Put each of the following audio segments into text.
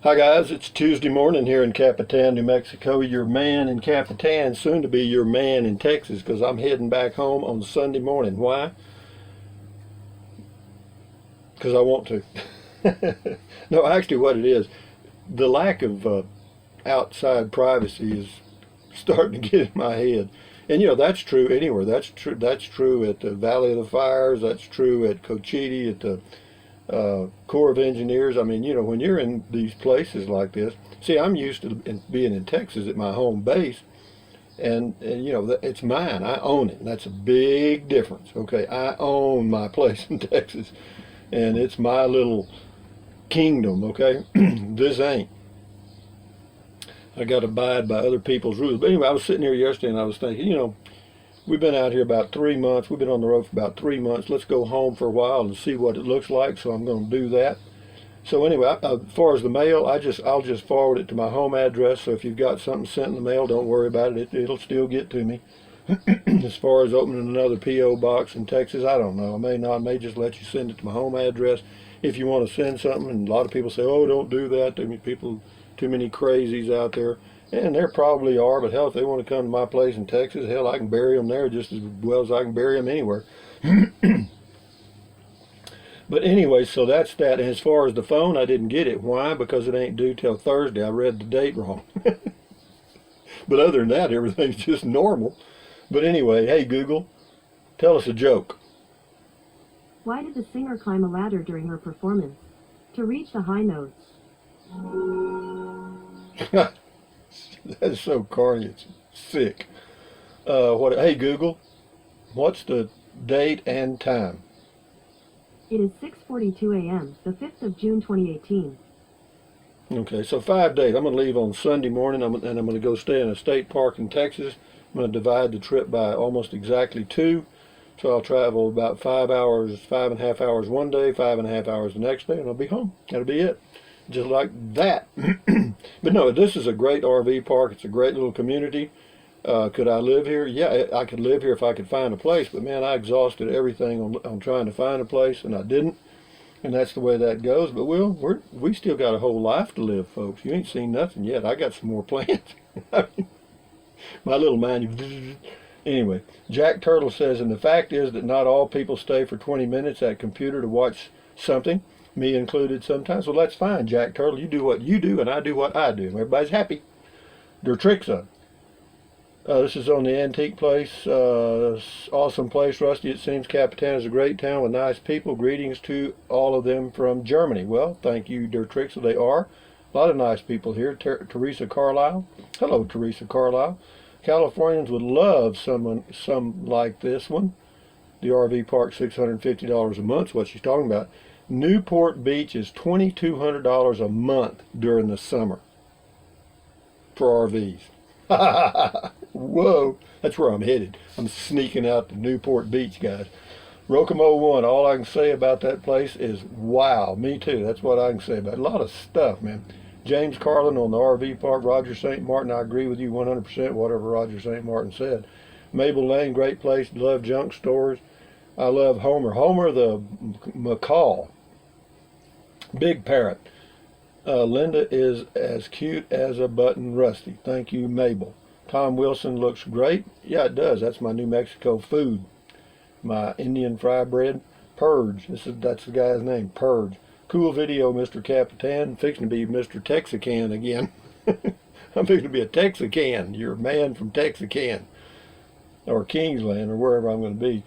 Hi guys, it's Tuesday morning here in Capitan, New Mexico. Your man in Capitan, soon to be your man in Texas, because I'm heading back home on Sunday morning. Why? Because I want to. No, actually what it is, the lack of outside privacy is starting to get in my head. And you know, that's true anywhere. That's true at the Valley of the Fires. That's true at Cochiti, at the Corps of Engineers. I mean, you know, when you're in these places like this, see, I'm used to being in Texas at my home base, and you know, it's mine. I own it. And that's a big difference. Okay, I own my place in Texas, and it's my little kingdom. Okay, this ain't. I got to abide by other people's rules. But anyway, I was sitting here yesterday and I was thinking, you know, we've been out here about 3 months. We've been on the road for about 3 months. Let's go home for a while and see what it looks like. So I'm going to do that. So anyway, as far as the mail, I'll just forward it to my home address. So if you've got something sent in the mail, don't worry about it. It'll still get to me. As far as opening another P.O. box in Texas, I don't know. I may not. I may just let you send it to my home address if you want to send something. And a lot of people say, "Oh, don't do that." Too many crazies out there. And there probably are, but hell, if they want to come to my place in Texas, hell, I can bury them there just as well as I can bury them anywhere. But anyway, so that's that. And as far as the phone, I didn't get it. Why? Because it ain't due till Thursday. I read the date wrong. But other than that, everything's just normal. But anyway, hey Google, tell us a joke. Why did the singer climb a ladder during her performance? To reach the high notes. That's so corny, it's sick. Hey Google, what's the date and time? It is 6:42 a.m., the 5th of June, 2018. Okay, so 5 days. I'm going to leave on Sunday morning, and I'm going to go stay in a state park in Texas. I'm going to divide the trip by almost exactly 2. So I'll travel about 5 hours, 5.5 hours one day, 5.5 hours the next day, and I'll be home. That'll be it. Just like that. But no, this is a great RV park. It's a great little community. Could I live here? Yeah, I could live here if I could find a place. But man, I exhausted everything on trying to find a place, and I didn't. And that's the way that goes. But we still got a whole life to live, folks. You ain't seen nothing yet. I got some more plans. My little mind. Anyway, Jack Turtle says, and the fact is that not all people stay for 20 minutes at a computer to watch something, me included sometimes. Well, that's fine, Jack Turtle. You do what you do, and I do what I do. Everybody's happy. Their tricks up. This is on the antique place. Awesome place, Rusty. It seems Capitan is a great town with nice people. Greetings to all of them from Germany. Well, thank you, Der Tricks. They are. A lot of nice people here. Teresa Carlisle. Hello, Teresa Carlisle. Californians would love some like this one. The RV park, $650 a month is what she's talking about. Newport Beach is $2,200 a month during the summer for RVs. Whoa, that's where I'm headed. I'm sneaking out to Newport Beach, guys. Rokomo 1, all I can say about that place is wow. Me too, that's what I can say about it. A lot of stuff, man. James Carlin on the RV park. Roger St. Martin, I agree with you 100%, whatever Roger St. Martin said. Mabel Lane, great place. Love junk stores. I love Homer. Homer the macaw. Big parrot. Linda is as cute as a button, Rusty. Thank you, Mabel. Tom Wilson looks great. Yeah, it does. That's my New Mexico food. My Indian fry bread. Purge. That's the guy's name, Purge. Cool video, Mr. Capitan. Fixing to be Mr. Texican again. I'm fixing to be a Texican. You're a man from Texican. Or Kingsland, or wherever I'm going to be.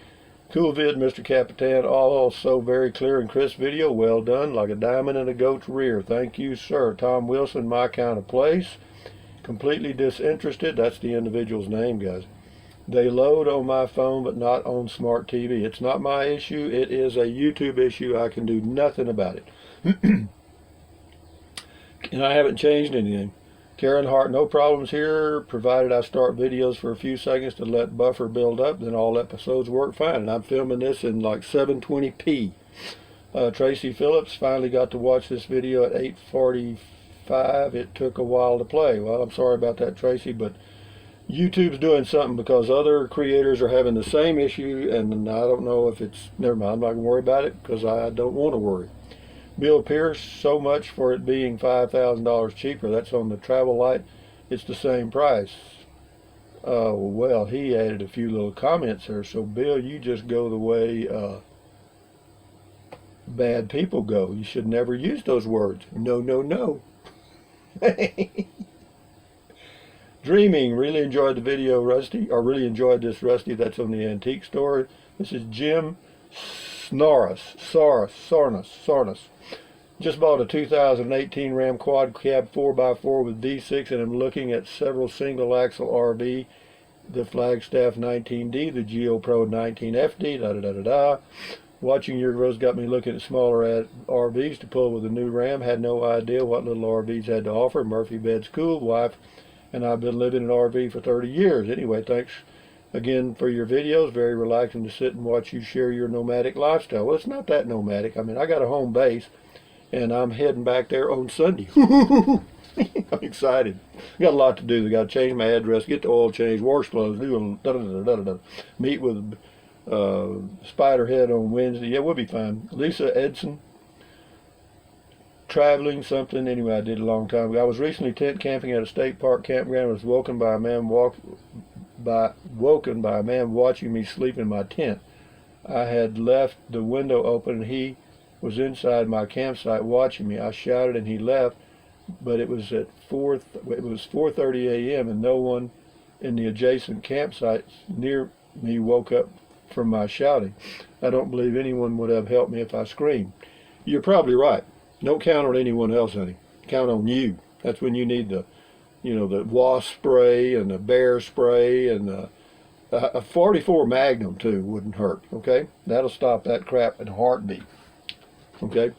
Cool vid, Mr. Capitan. Also very clear and crisp video. Well done, like a diamond in a goat's rear. Thank you, sir. Tom Wilson, my kind of place. Completely disinterested. That's the individual's name, guys. They load on my phone, but not on smart TV. It's not my issue. It is a YouTube issue. I can do nothing about it. And I haven't changed anything. Karen Hart, no problems here, provided I start videos for a few seconds to let buffer build up, then all episodes work fine. And I'm filming this in like 720p. Tracy Phillips, finally got to watch this video at 8:45. It took a while to play. Well, I'm sorry about that, Tracy, but YouTube's doing something because other creators are having the same issue, and I don't know if it's, never mind, I'm not going to worry about it because I don't want to worry. Bill Pierce, so much for it being $5,000 cheaper. That's on the Travel Light. It's the same price. Well, he added a few little comments there. So, Bill, you just go the way bad people go. You should never use those words. No, no, no. Dreaming, really enjoyed the video, Rusty, or really enjoyed this, Rusty. That's on the antique store. This is Jim Sarnas. Just bought a 2018 Ram Quad Cab 4x4 with D6, and I'm looking at several single axle RV, the Flagstaff 19D, the Geo Pro 19FD, da-da-da-da-da. Watching your videos got me looking at smaller RVs to pull with a new Ram. Had no idea what little RVs had to offer. Murphy bed's cool. Wife and I've been living in an RV for 30 years. Anyway, thanks again for your videos. Very relaxing to sit and watch you share your nomadic lifestyle. Well, it's not that nomadic. I mean, I got a home base, and I'm heading back there on Sunday. I'm excited. Got a lot to do. I got to change my address, get the oil change, wash clothes, do meet with Spiderhead on Wednesday. Yeah, we'll be fine. Lisa Edson, traveling something. Anyway, I did a long time ago. I was recently tent camping at a state park campground. I was woken by a man watching me sleep in my tent. I had left the window open, and he was inside my campsite watching me. I shouted, and he left, but it was at 4:30 a.m. and no one in the adjacent campsite near me woke up from my shouting. I don't believe anyone would have helped me if I screamed. You're probably right. Don't count on anyone else, honey. Count on you. That's when you need the wasp spray and the bear spray, and a 44 Magnum too wouldn't hurt. Okay, that'll stop that crap in a heartbeat. Okay.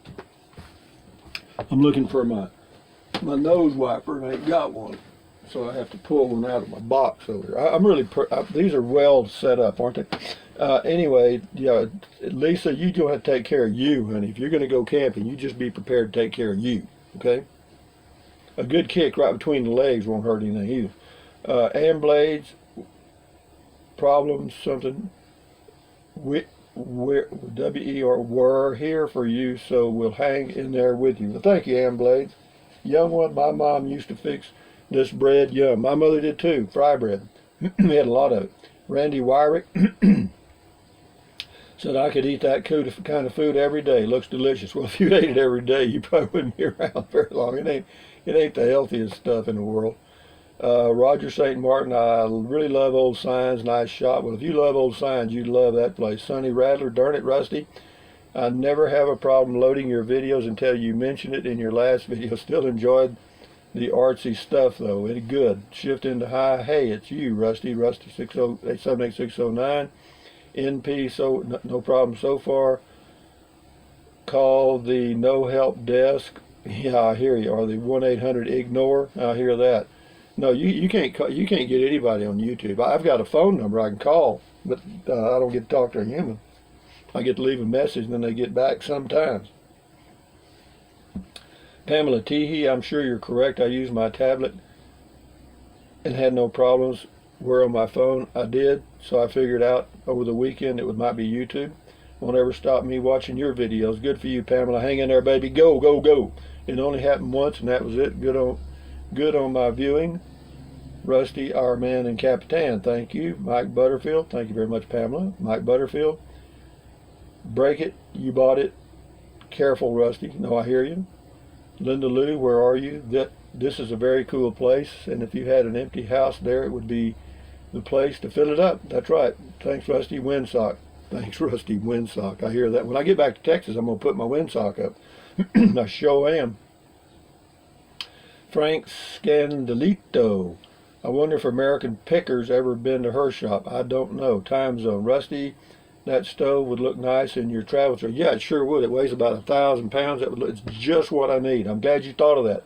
I'm looking for my nose wiper, and I ain't got one, so I have to pull one out of my box over here. I'm really these are well set up, aren't they? Anyway, yeah, Lisa, you don't have to take care of you, honey. If you're going to go camping, you just be prepared to take care of you. Okay. A good kick right between the legs won't hurt anything either. And blades, problems, something. We're here for you, so we'll hang in there with you. Well, thank you, Am Blades. Young one, my mom used to fix this bread. Yum. My mother did too. Fry bread. We had a lot of it. Randy Wyrick said I could eat that kind of food every day. Looks delicious. Well, if you ate it every day, you probably wouldn't be around very long. It ain't the healthiest stuff in the world. Roger St. Martin, I really love Old Signs. Nice shot. Well, if you love Old Signs, you'd love that place. Sonny Rattler, darn it, Rusty. I never have a problem loading your videos until you mention it in your last video. Still enjoyed the artsy stuff, though. It's good. Shift into high. Hey, it's you, Rusty. Rusty 78609. NP, so no problem so far. Call the no help desk. Yeah, I hear you. Or the 1-800-IGNORE. I hear that. No, you can't call, you can't get anybody on YouTube. I've got a phone number I can call, but I don't get to talk to a human. I get to leave a message, and then they get back sometimes. Pamela Teehee, I'm sure you're correct. I used my tablet and had no problems. Where on my phone I did, so I figured out over the weekend it might be YouTube. Won't ever stop me watching your videos. Good for you, Pamela. Hang in there, baby. Go, go, go. It only happened once, and that was it. Good on my viewing. Rusty, our man and Capitan, thank you. Mike Butterfield, thank you very much, Pamela. Mike Butterfield, break it, you bought it. Careful, Rusty. No, I hear you. Linda Lou, where are you? This is a very cool place, and if you had an empty house there, it would be the place to fill it up. That's right. Thanks, Rusty Windsock. Thanks, Rusty Windsock. I hear that. When I get back to Texas, I'm going to put my windsock up. I sure am. Frank Scandalito. I wonder if American Pickers ever been to her shop. I don't know. Time zone. Rusty, that stove would look nice in your travel trailer. Yeah, it sure would. It weighs about 1,000 pounds. It's just what I need. I'm glad you thought of that.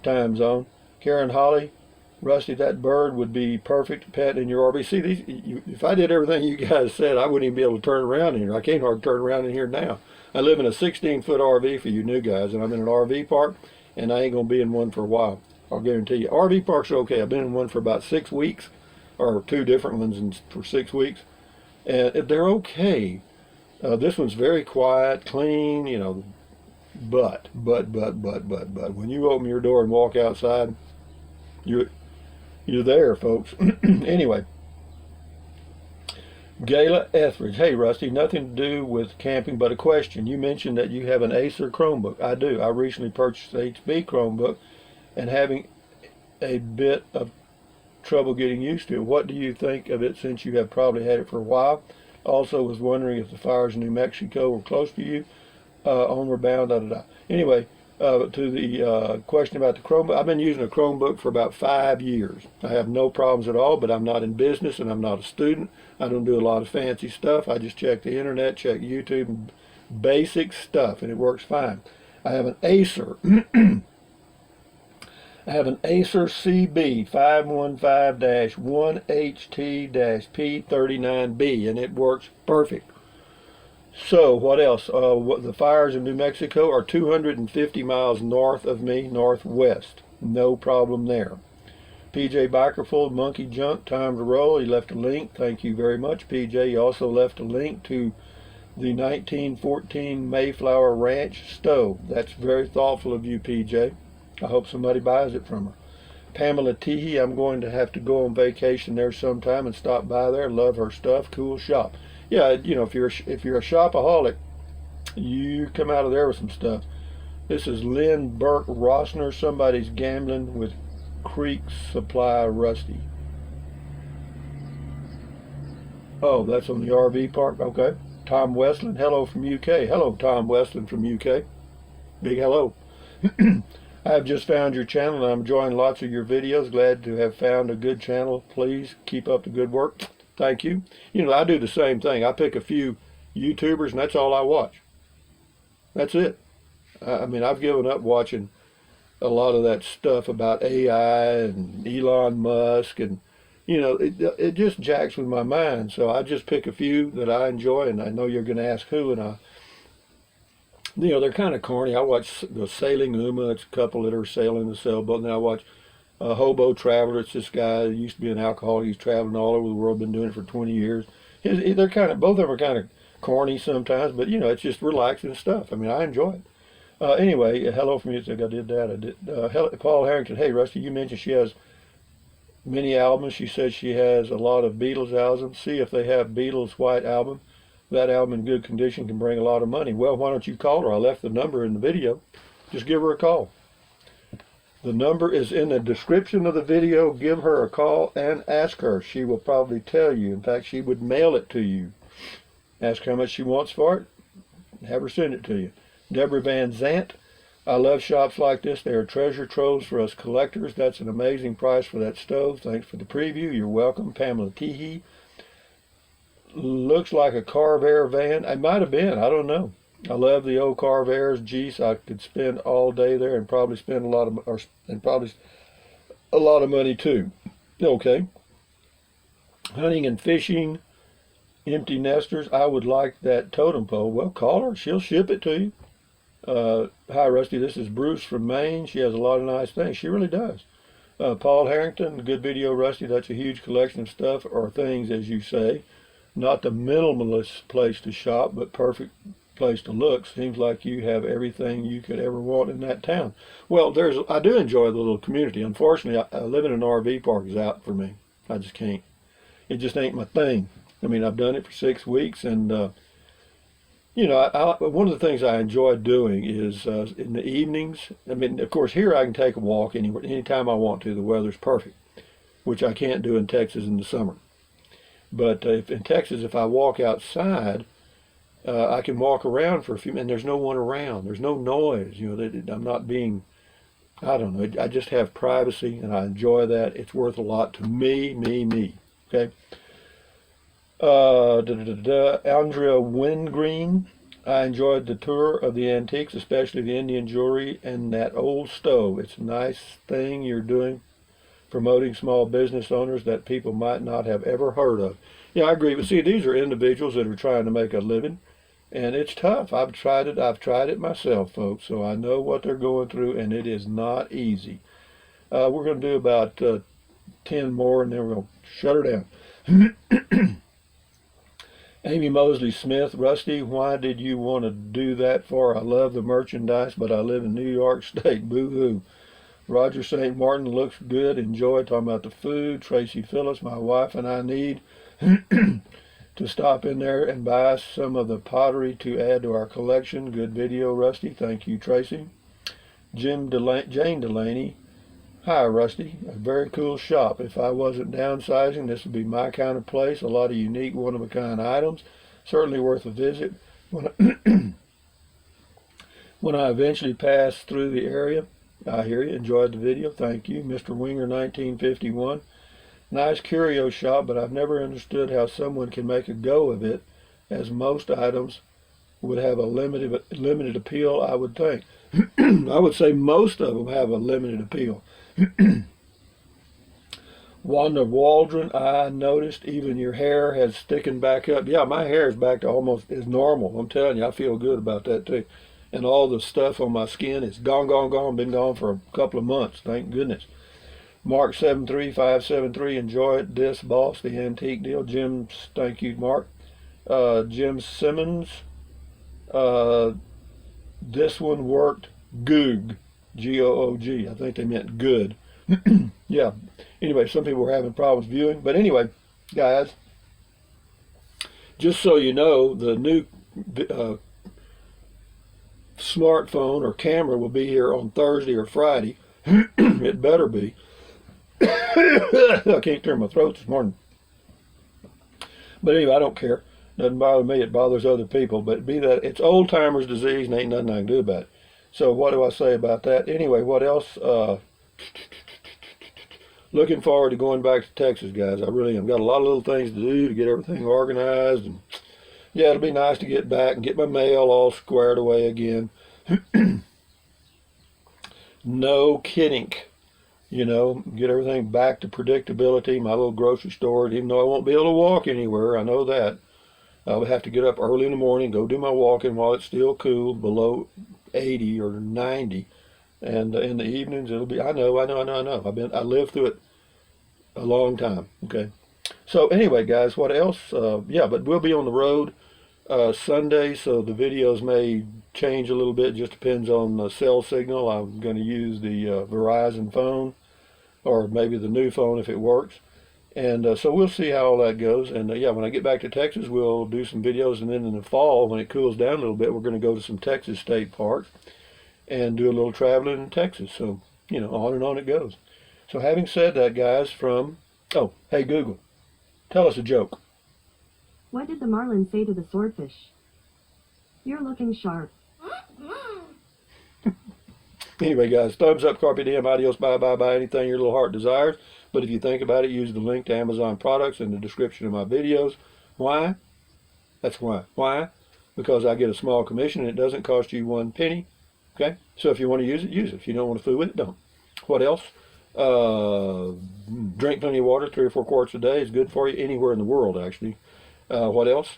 Time zone. Karen Holly, Rusty, that bird would be perfect pet in your RV. See, if I did everything you guys said, I wouldn't even be able to turn around in here. I can't hardly turn around in here now. I live in a 16-foot RV for you new guys, and I'm in an RV park, and I ain't going to be in one for a while. I'll guarantee you. RV parks are okay. I've been in one for about 6 weeks, or 2 different ones for 6 weeks, and they're okay. This one's very quiet, clean, But, when you open your door and walk outside, you're, you're there, folks. Anyway, Gayla Etheridge. Hey, Rusty, nothing to do with camping, but a question. You mentioned that you have an Acer Chromebook. I do. I recently purchased an HP Chromebook and having a bit of trouble getting used to it. What do you think of it since you have probably had it for a while? Also was wondering if the fires in New Mexico were close to you, onward bound, da da da. Anyway, to the question about the Chromebook, I've been using a Chromebook for about 5 years. I have no problems at all, but I'm not in business and I'm not a student. I don't do a lot of fancy stuff. I just check the internet, check YouTube, and basic stuff, and it works fine. I have an Acer. I have an Acer CB 515-1HT-P39B, and it works perfect. So, what else? The fires in New Mexico are 250 miles north of me, northwest. No problem there. PJ Bikerfold, Monkey Junk, time to roll. He left a link. Thank you very much, PJ. He also left a link to the 1914 Mayflower Ranch stove. That's very thoughtful of you, PJ. I hope somebody buys it from her. Pamela Teehee, I'm going to have to go on vacation there sometime and stop by there. Love her stuff. Cool shop. Yeah, you know, if you're a shopaholic, you come out of there with some stuff. This is Lynn Burke Rossner. Somebody's gambling with Creek Supply Rusty. Oh, that's on the RV park. Okay. Tom Westland, hello from UK. Hello, Tom Westland from UK. Big hello. I have just found your channel and I'm enjoying lots of your videos. Glad to have found a good channel. Please keep up the good work. Thank you. You know, I do the same thing. I pick a few YouTubers and that's all I watch. That's it. I mean, I've given up watching a lot of that stuff about AI and Elon Musk, and you know, it just jacks with my mind. So I just pick a few that I enjoy, and I know you're going to ask who, and you know, they're kind of corny. I watch the Sailing Uma. It's a couple that are sailing the sailboat, and then I watch Hobo Traveler. It's this guy who used to be an alcoholic. He's traveling all over the world, been doing it for 20 years. They're kind of, both of them are kind of corny sometimes, but you know, it's just relaxing stuff. I mean, I enjoy it. Anyway, hello from music. I did that. I did. Paul Harrington. Hey, Rusty, you mentioned she has many albums. She said she has a lot of Beatles albums. See if they have Beatles White Album. That album in good condition can bring a lot of money. Well, why don't you call her? I left the number in the video. Just give her a call. The number is in the description of the video. Give her a call and ask her. She will probably tell you. In fact, she would mail it to you. Ask how much she wants for it. Have her send it to you. Deborah Van Zant. I love shops like this. They are treasure troves for us collectors. That's an amazing price for that stove. Thanks for the preview. You're welcome. Pamela Teehee. Looks like a Carvair van. It might have been. I don't know. I love the old Carvairs. Geez, I could spend all day there and probably spend a lot of money too. Okay. Hunting and fishing. Empty nesters. I would like that totem pole. Well, call her. She'll ship it to you. Hi, Rusty. This is Bruce from Maine. She has a lot of nice things. She really does. Paul Harrington. Good video, Rusty. That's a huge collection of stuff, or things, as you say. Not the minimalist place to shop, but perfect place to look. Seems like you have everything you could ever want in that town. Well, I do enjoy the little community. Unfortunately, living in an RV park is out for me. I just can't. It just ain't my thing. I mean, I've done it for 6 weeks, and you know, one of the things I enjoy doing is in the evenings. I mean, of course, here I can take a walk anytime I want to. The weather's perfect, which I can't do in Texas in the summer. But in Texas, if I walk outside, I can walk around for a few minutes, and there's no one around. There's no noise. You know, I'm not being, I don't know. I just have privacy, and I enjoy that. It's worth a lot to me. Okay. Andrea Wingreen. I enjoyed the tour of the antiques, especially the Indian jewelry and that old stove. It's a nice thing you're doing, promoting small business owners that people might not have ever heard of. Yeah, I agree. But see, these are individuals that are trying to make a living, and it's tough. I've tried it myself, folks, so I know what they're going through, and it is not easy. We're going to do about 10 more, and then we're going to shut her down. Amy Mosley Smith, Rusty, why did you want to do that for? I love the merchandise, but I live in New York State. Boo-hoo. Roger St. Martin, looks good. Enjoy. Talking about the food. Tracy Phillips, my wife and I need to stop in there and buy some of the pottery to add to our collection. Good video, Rusty. Thank you, Tracy. Jane Delaney. Hi, Rusty. A very cool shop. If I wasn't downsizing, this would be my kind of place. A lot of unique, one-of-a-kind items. Certainly worth a visit. When I eventually pass through the area, I hear you. Enjoyed the video. Thank you. Mr. Winger, 1951. Nice curio shop, but I've never understood how someone can make a go of it, as most items would have a limited appeal, I would think. I would say most of them have a limited appeal. Wanda Waldron, I noticed even your hair has sticking back up. Yeah, my hair is back to almost as normal. I'm telling you, I feel good about that too. And all the stuff on my skin is gone, been gone for a couple of months, thank goodness. Mark 73573, enjoy it. This boss, the antique deal. Jim, thank you, Mark. Jim Simmons, this one worked. Goog, G-O-O-G. I think they meant good. Yeah. Anyway, some people were having problems viewing. But anyway, guys, just so you know, the new smartphone or camera will be here on Thursday or Friday. It better be. I can't clear my throat this morning. But anyway, I don't care. Doesn't bother me. It bothers other people. But be that, it's old timers disease and ain't nothing I can do about it. So what do I say about that? Anyway, what else? Looking forward to going back to Texas, guys. I really am. Got a lot of little things to do to get everything organized. And yeah, it'll be nice to get back and get my mail all squared away again. No kidding. You know, get everything back to predictability. My little grocery store, even though I won't be able to walk anywhere, I know that. I would have to get up early in the morning, go do my walking while it's still cool, below 80 or 90. And in the evenings, it'll be, I know. I lived through it a long time, okay? So anyway, guys, what else? Yeah, but we'll be on the road Sunday, so the videos may change a little bit. Just depends on the cell signal. I'm going to use the Verizon phone, or maybe the new phone if it works. And so we'll see how all that goes. And yeah, when I get back to Texas, we'll do some videos. And then in the fall, when it cools down a little bit, we're going to go to some Texas state parks and do a little traveling in Texas. So, you know, on and on it goes. So having said that, guys, oh, hey, Google, tell us a joke. What did the marlin say to the swordfish? You're looking sharp. Anyway, guys, thumbs up, carpe diem, adios, bye, anything your little heart desires. But if you think about it, use the link to Amazon products in the description of my videos. Why? That's why. Why? Because I get a small commission and it doesn't cost you 1 penny. Okay? So if you want to use it, use it. If you don't want to fool with it, don't. What else? Drink plenty of water, 3 or 4 quarts a day is good for you anywhere in the world, actually. What else?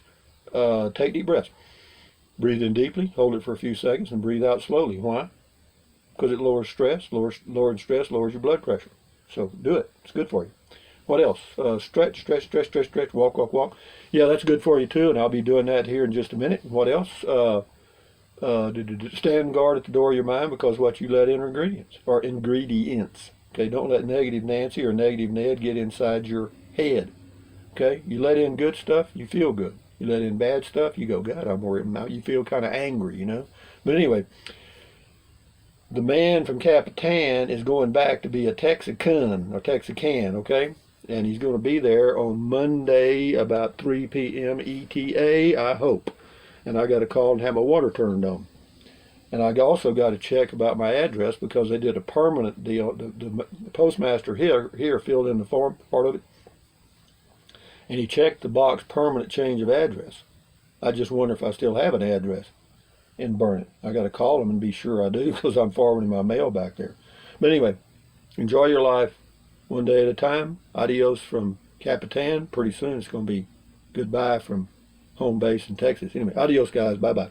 Take deep breaths. Breathe in deeply, hold it for a few seconds, and breathe out slowly. Why? Because it lowers stress. Lowering stress lowers your blood pressure. So do it. It's good for you. What else? Stretch. Walk. Yeah, that's good for you too, and I'll be doing that here in just a minute. What else? Stand guard at the door of your mind, because what you let in are ingredients. Okay, don't let negative Nancy or negative Ned get inside your head. Okay, you let in good stuff, you feel good. You let in bad stuff, you go, God, I'm worried about. You feel kind of angry, you know. But anyway, the man from Capitan is going back to be a Texican, okay? And he's going to be there on Monday about 3 p.m. ETA, I hope. And I got to call and have my water turned on. And I also got to check about my address, because they did a permanent deal. The postmaster here filled in the form, part of it. And he checked the box, permanent change of address. I just wonder if I still have an address in Burnet. I got to call him and be sure I do, because I'm forwarding my mail back there. But anyway, enjoy your life one day at a time. Adios from Capitan. Pretty soon it's going to be goodbye from home base in Texas. Anyway, adios, guys. Bye-bye.